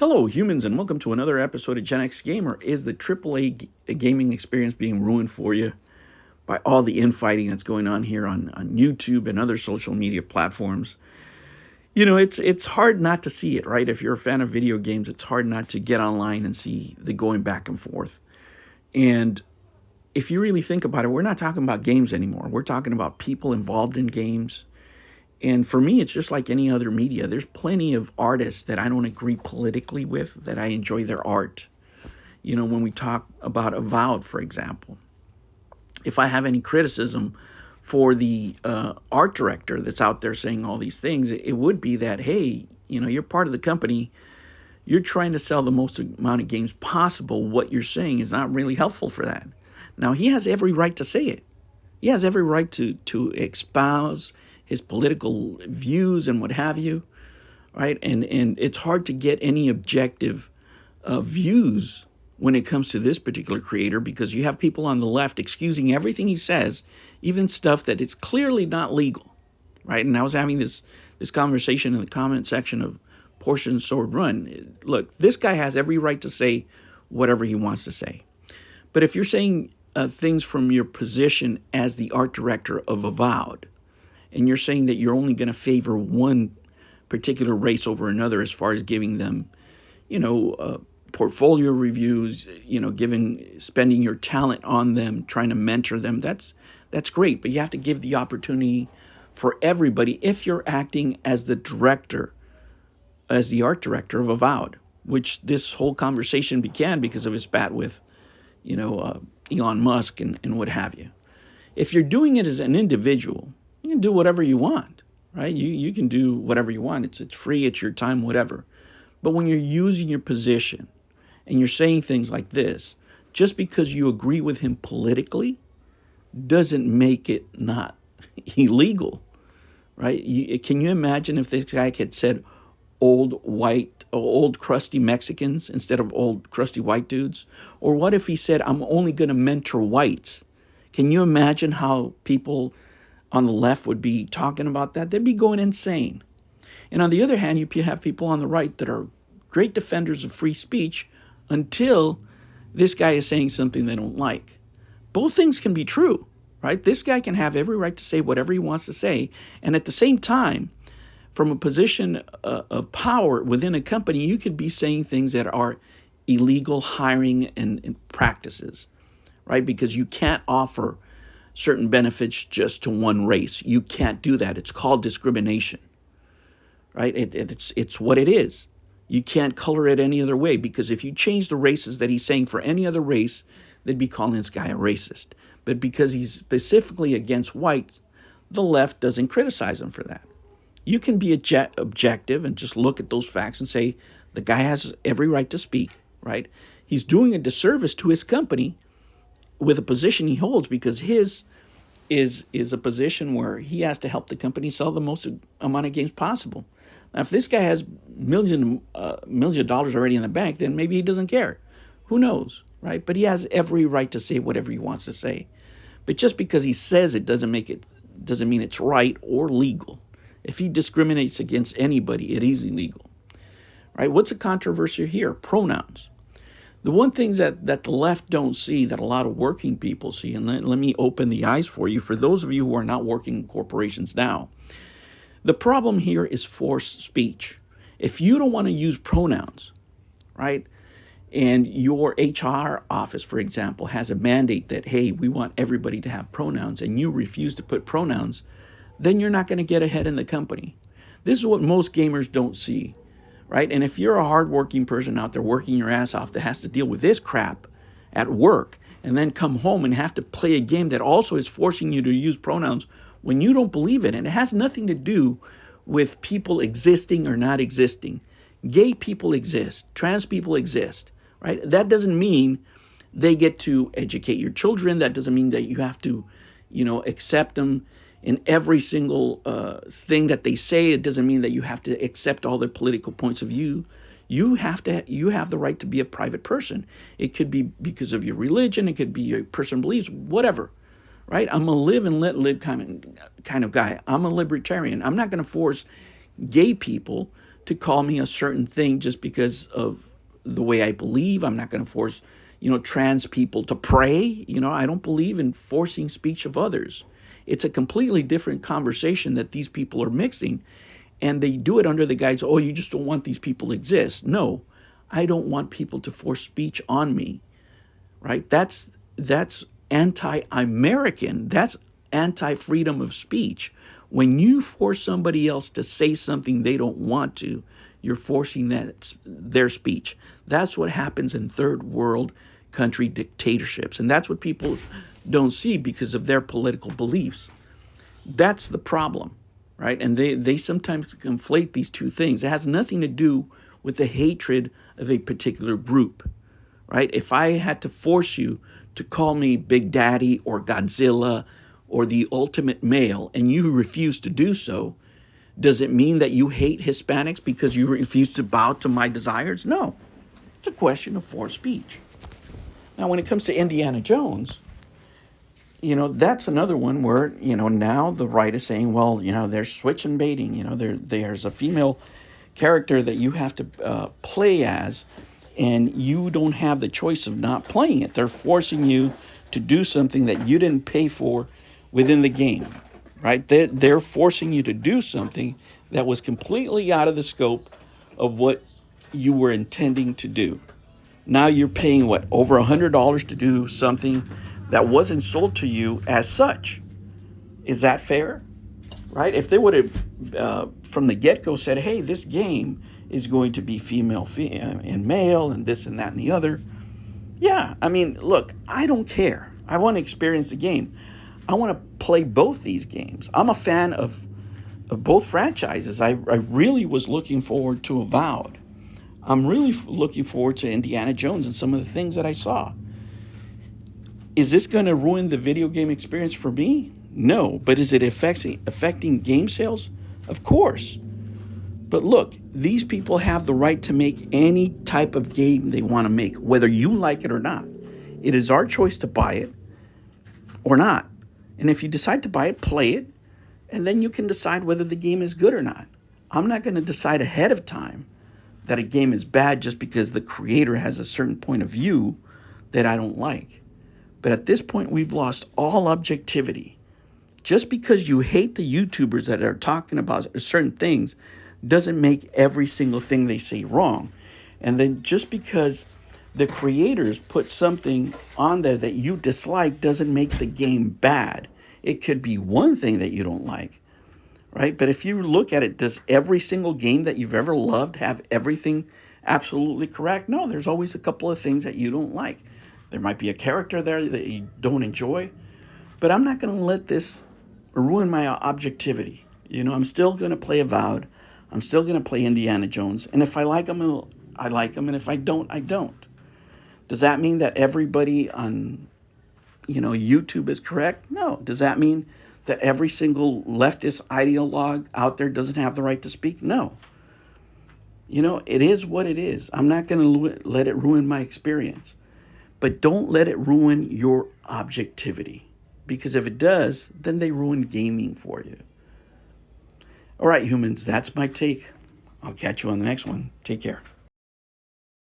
Hello, humans, and welcome to another episode of Gen X Gamer. Is the gaming experience being ruined for you by all the infighting that's going on here on YouTube and other social media platforms? You know, it's hard not to see it, right? If you're a fan of video games, it's hard not to get online and see the going back and forth. And if you really think about it, we're not talking about games anymore. We're talking about people involved in games. And for me, it's just like any other media. There's plenty of artists that I don't agree politically with, that I enjoy their art. You know, when we talk about Avowed, for example, if I have any criticism for the art director that's out there saying all these things, it would be that, hey, you know, you're part of the company. You're trying to sell the most amount of games possible. What you're saying is not really helpful for that. Now, he has every right to say it. He has every right to espouse his political views and what have you, right? And it's hard to get any objective views when it comes to this particular creator, because you have people on the left excusing everything he says, even stuff that it's clearly not legal, right? And I was having this conversation in the comment section of Portion Sword Run. Look, this guy has every right to say whatever he wants to say. But if you're saying things from your position as the art director of Avowed, and you're saying that you're only going to favor one particular race over another as far as giving them, portfolio reviews, spending your talent on them, trying to mentor them, that's great. But you have to give the opportunity for everybody if you're acting as the director, as the art director of Avowed, which this whole conversation began because of his spat with, Elon Musk and what have you. If you're doing it as an individual, you can do whatever you want, right? You can do whatever you want. It's free, it's your time, whatever. But when you're using your position and you're saying things like this, just because you agree with him politically doesn't make it not illegal, right? Can you imagine if this guy had said old crusty Mexicans instead of old crusty white dudes? Or what if he said, I'm only going to mentor whites? Can you imagine how people on the left would be talking about that? They'd be going insane. And on the other hand, you have people on the right that are great defenders of free speech until this guy is saying something they don't like. Both things can be true, right? This guy can have every right to say whatever he wants to say. And at the same time, from a position of power within a company, you could be saying things that are illegal hiring and practices, right? Because you can't offer certain benefits just to one race. You can't do that. It's called discrimination, right? It's what it is. You can't color it any other way, because if you change the races that he's saying for any other race, they'd be calling this guy a racist. But because he's specifically against whites, the left doesn't criticize him for that. You can be objective and just look at those facts and say the guy has every right to speak, right? He's doing a disservice to his company with a position he holds, because his is a position where he has to help the company sell the most amount of games possible. Now, if this guy has millions of dollars already in the bank, then maybe he doesn't care. Who knows, right? But he has every right to say whatever he wants to say. But just because he says it doesn't mean it's right or legal. If he discriminates against anybody, it is illegal, right? What's the controversy here? Pronouns. The one thing that the left don't see, that a lot of working people see, and let me open the eyes for you, for those of you who are not working in corporations now, the problem here is forced speech. If you don't want to use pronouns, right, and your HR office, for example, has a mandate that, hey, we want everybody to have pronouns, and you refuse to put pronouns, then you're not going to get ahead in the company. This is what most gamers don't see, right? And if you're a hardworking person out there working your ass off that has to deal with this crap at work and then come home and have to play a game that also is forcing you to use pronouns when you don't believe it, and it has nothing to do with people existing or not existing. Gay people exist. Trans people exist, right? That doesn't mean they get to educate your children. That doesn't mean that you have to, accept them in every single thing that they say. It doesn't mean that you have to accept all their political points of view. You have the right to be a private person. It could be because of your religion. It could be your personal beliefs, whatever, right? I'm a live and let live kind of guy. I'm a libertarian. I'm not going to force gay people to call me a certain thing just because of the way I believe. I'm not going to force, trans people to pray. I don't believe in forcing speech of others. It's a completely different conversation that these people are mixing. And they do it under the guise, oh, you just don't want these people to exist. No, I don't want people to force speech on me, right? That's anti-American. That's anti-freedom of speech. When you force somebody else to say something they don't want to, you're forcing their speech. That's what happens in third world country dictatorships. And that's what people don't see because of their political beliefs. That's the problem, right? And they sometimes conflate these two things. It has nothing to do with the hatred of a particular group, right? If I had to force you to call me Big Daddy or Godzilla or the ultimate male and you refuse to do so, does it mean that you hate Hispanics because you refuse to bow to my desires? No. It's a question of forced speech. Now, when it comes to Indiana Jones, that's another one where, now the right is saying, well, they're switch and baiting. There's a female character that you have to play as, and you don't have the choice of not playing it. They're forcing you to do something that you didn't pay for within the game, right? They're forcing you to do something that was completely out of the scope of what you were intending to do. Now you're paying, over $100 to do something that wasn't sold to you as such. Is that fair? Right? If they would have, from the get-go, said, hey, this game is going to be female and male and this and that and the other. Yeah, look, I don't care. I want to experience the game. I want to play both these games. I'm a fan of both franchises. I really was looking forward to Avowed. I'm really looking forward to Indiana Jones and some of the things that I saw. Is this going to ruin the video game experience for me? No. But is it affecting game sales? Of course. But look, these people have the right to make any type of game they want to make, whether you like it or not. It is our choice to buy it or not. And if you decide to buy it, play it, and then you can decide whether the game is good or not. I'm not going to decide ahead of time that a game is bad just because the creator has a certain point of view that I don't like. But at this point, we've lost all objectivity. Just because you hate the YouTubers that are talking about certain things doesn't make every single thing they say wrong. And then just because the creators put something on there that you dislike doesn't make the game bad. It could be one thing that you don't like, right? But if you look at it, does every single game that you've ever loved have everything absolutely correct? No, there's always a couple of things that you don't like. There might be a character there that you don't enjoy, but I'm not going to let this ruin my objectivity. I'm still going to play Avowed. I'm still going to play Indiana Jones. And if I like them, I like them. And if I don't, I don't. Does that mean that everybody on, YouTube is correct? No. Does that mean that every single leftist ideologue out there doesn't have the right to speak? No. It is what it is. I'm not going to let it ruin my experience. But don't let it ruin your objectivity. Because if it does, then they ruin gaming for you. All right, humans, that's my take. I'll catch you on the next one. Take care.